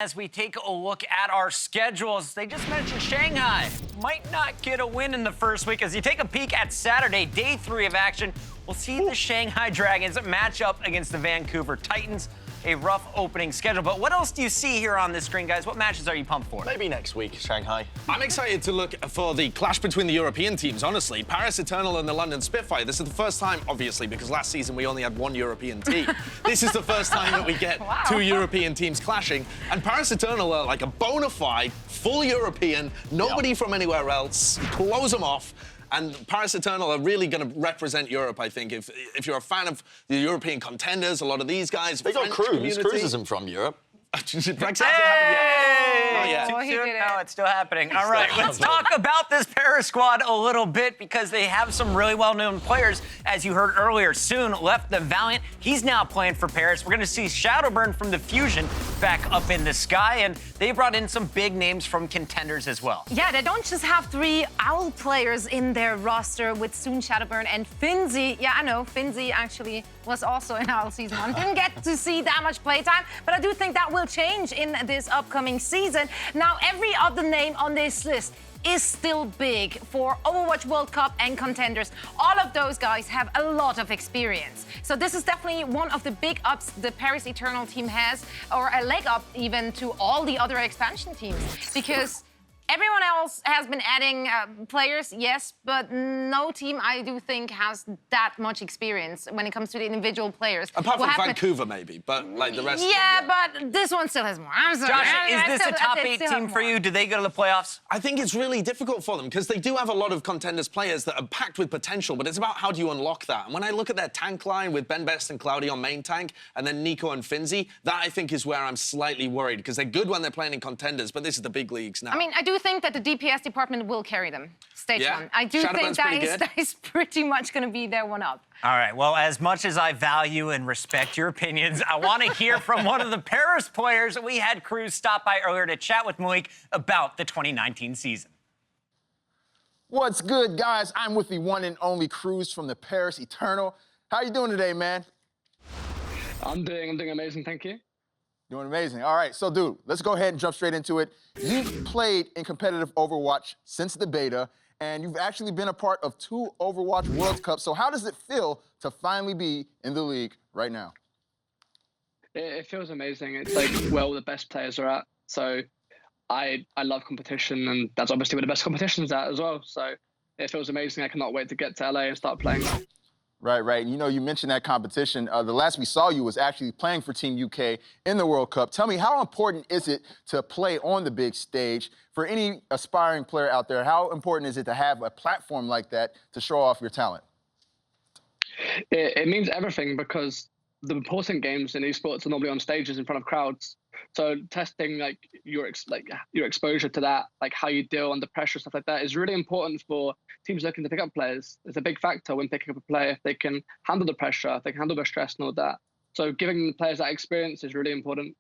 As we take a look at our schedules, they just mentioned Shanghai might not get a win in the first week. As you take a peek at Saturday, day 3 of action, we'll see the Shanghai Dragons match up against the Vancouver Titans. A rough opening schedule, but what else do you see here on this screen, guys? What matches are you pumped for? Maybe next week, Shanghai. I'm excited to look for the clash between the European teams, honestly. Paris Eternal and the London Spitfire. This is the first time, obviously, because last season we only had one European team. This is the first time that we get two European teams clashing. And Paris Eternal are like a bona fide, full European, nobody from anywhere else. Close them off. And Paris Eternal are really going to represent Europe, I think. If you're a fan of the European contenders, a lot of these guys. They got Kruise. Kruise isn't from Europe. Brexit hasn't happened yet. Too soon? No, it's still happening. All right, let's talk about this Paris squad a little bit because they have some really well-known players. As you heard earlier, Soon left the Valiant. He's now playing for Paris. We're going to see Shadowburn from the Fusion back up in the sky, and they brought in some big names from contenders as well. Yeah, they don't just have 3 OWL players in their roster with Soon, Shadowburn, and Finzi. Yeah, I know, Finzi actually was also in OWL Season 1. Didn't get to see that much playtime, but I do think that will change in this upcoming season. Now, every other name on this list is still big for Overwatch World Cup and contenders. All of those guys have a lot of experience. So this is definitely one of the big ups the Paris Eternal team has, or a leg up even to all the other expansion teams, because everyone else has been adding players, yes, but no team, I do think, has that much experience when it comes to the individual players. Apart from Vancouver, maybe, but like the rest. Yeah, but this one still has more. I'm sorry. Josh, is this a top 8 team for you? Do they go to the playoffs? I think it's really difficult for them because they do have a lot of contenders players that are packed with potential, but it's about how do you unlock that. And when I look at their tank line with Ben Best and Cloudy on main tank, and then Nico and Finzi, that I think is where I'm slightly worried because they're good when they're playing in contenders, but this is the big leagues now. I mean, I do think that the DPS department will carry them. Stage 1. I do think that is pretty much going to be their one up. All right, well, as much as I value and respect your opinions, I want to hear from one of the Paris players. We had Kruise stop by earlier to chat with Malik about the 2019 season. What's good, guys? I'm with the one and only Kruise from the Paris Eternal. How you doing today, man? I'm doing amazing, thank you. Doing amazing. All right, so dude, let's go ahead and jump straight into it. You've played in competitive Overwatch since the beta, and you've actually been a part of 2 Overwatch World Cups. So how does it feel to finally be in the league right now? It feels amazing. It's like where all the best players are at. So I love competition, and that's obviously where the best competition's at as well. So it feels amazing. I cannot wait to get to LA and start playing. Right, right. And you know, you mentioned that competition. The last we saw you was actually playing for Team UK in the World Cup. Tell me, how important is it to play on the big stage? For any aspiring player out there, how important is it to have a platform like that to show off your talent? It means everything because the important games in esports are normally on stages in front of crowds. So testing like your exposure to that, like how you deal under pressure, stuff like that, is really important for teams looking to pick up players. It's a big factor when picking up a player if they can handle the pressure, if they can handle the stress and all that. So giving the players that experience is really important.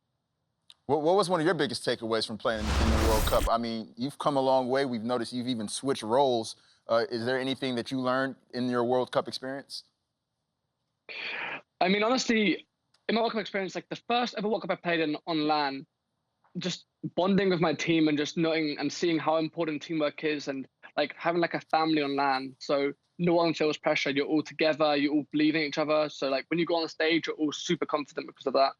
What was one of your biggest takeaways from playing in the World Cup? I mean, you've come a long way. We've noticed you've even switched roles. Is there anything that you learned in your World Cup experience? I mean, honestly, in my World Cup experience, like the first ever World Cup I played in on LAN, just bonding with my team and just knowing and seeing how important teamwork is and like having like a family on LAN. So no one feels pressure. You're all together. You're all believing in each other. So like when you go on stage, you're all super confident because of that.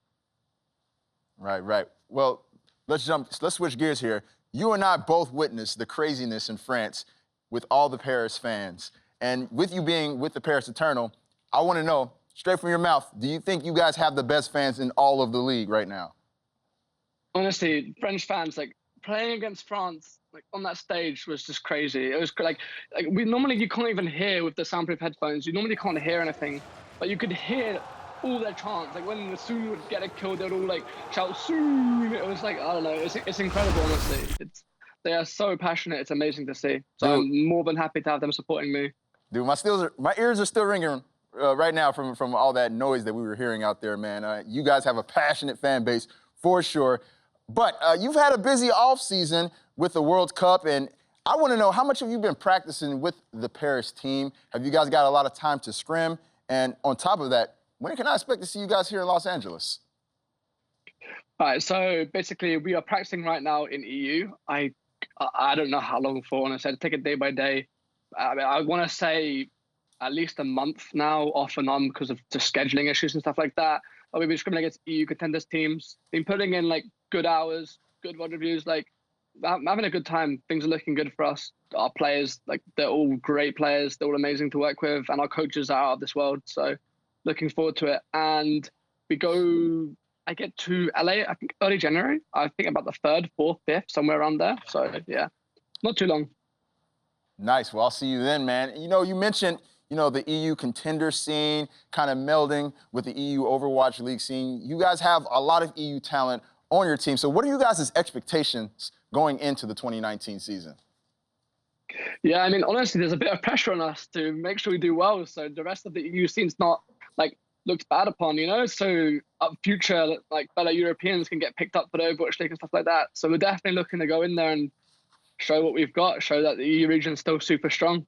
Right, right. Well, let's switch gears here. You and I both witnessed the craziness in France with all the Paris fans. And with you being with the Paris Eternal, I want to know, straight from your mouth, do you think you guys have the best fans in all of the league right now? Honestly, French fans, like playing against France, like on that stage was just crazy. It was like we normally, you can't even hear with the soundproof headphones. You normally can't hear anything, but you could hear all their chants. Like when the Soon would get a kill, they'd all like shout Soon. It was like, I don't know, it's incredible, honestly. They are so passionate. It's amazing to see. So I'm more than happy to have them supporting me. Dude, my ears are still ringing right now from all that noise that we were hearing out there, man. You guys have a passionate fan base for sure. But you've had a busy off season with the World Cup, and I want to know, how much have you been practicing with the Paris team? Have you guys got a lot of time to scrim? And on top of that, when can I expect to see you guys here in Los Angeles? All right, so basically we are practicing right now in EU. I don't know how long for, and I said take it day by day. I want to say at least a month now, off and on, because of just scheduling issues and stuff like that. We've been scrimming against EU contenders teams, been putting in like good hours, good VOD reviews, like I'm having a good time. Things are looking good for us. Our players, like they're all great players, they're all amazing to work with, and our coaches are out of this world. So looking forward to it. And I get to LA, I think early January. I think about the 3rd, 4th, 5th, somewhere around there. So yeah, not too long. Nice. Well, I'll see you then, man. You know, you mentioned, the EU contender scene kind of melding with the EU Overwatch League scene. You guys have a lot of EU talent on your team. So what are you guys' expectations going into the 2019 season? Yeah, I mean, honestly, there's a bit of pressure on us to make sure we do well. So the rest of the EU scene's not looked bad upon, So future fellow Europeans can get picked up for the Overwatch League and stuff like that. So we're definitely looking to go in there and show what we've got, show that the EU region is still super strong.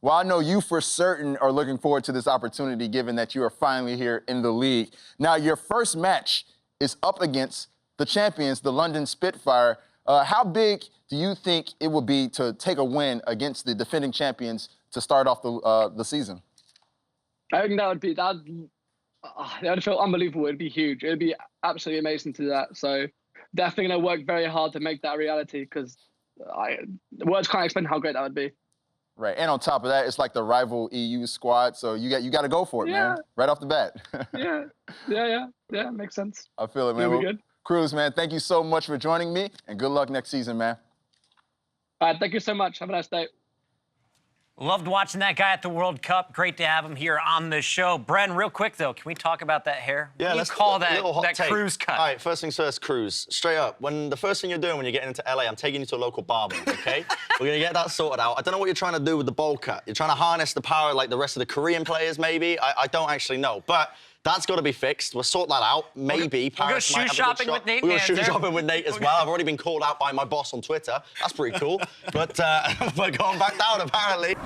Well, I know you for certain are looking forward to this opportunity, given that you are finally here in the league. Now, your first match is up against the champions, the London Spitfire. How big do you think it would be to take a win against the defending champions to start off the season? I think that would feel unbelievable. It'd be huge. It'd be absolutely amazing to do that. So definitely going to work very hard to make that a reality, because words can't explain how great that would be. Right, and on top of that, it's like the rival EU squad, so you got to go for it, man, right off the bat. yeah, makes sense. I feel it, man. Well, good. Kruise, man, thank you so much for joining me, and good luck next season, man. All right, thank you so much. Have a nice day. Loved watching that guy at the World Cup. Great to have him here on the show. Bren, real quick, though, can we talk about that hair? Yeah, let's call that Kruise cut. All right, first things first, Kruise. Straight up, the first thing you're doing when you're getting into LA, I'm taking you to a local barber, okay? We're going to get that sorted out. I don't know what you're trying to do with the bowl cut. You're trying to harness the power like the rest of the Korean players, maybe? I don't actually know, but that's got to be fixed. We'll sort that out. Maybe we'll go shoe shopping with Nate. We'll go shoe shopping with Nate as well. I've already been called out by my boss on Twitter. That's pretty cool. But we're going back down, apparently.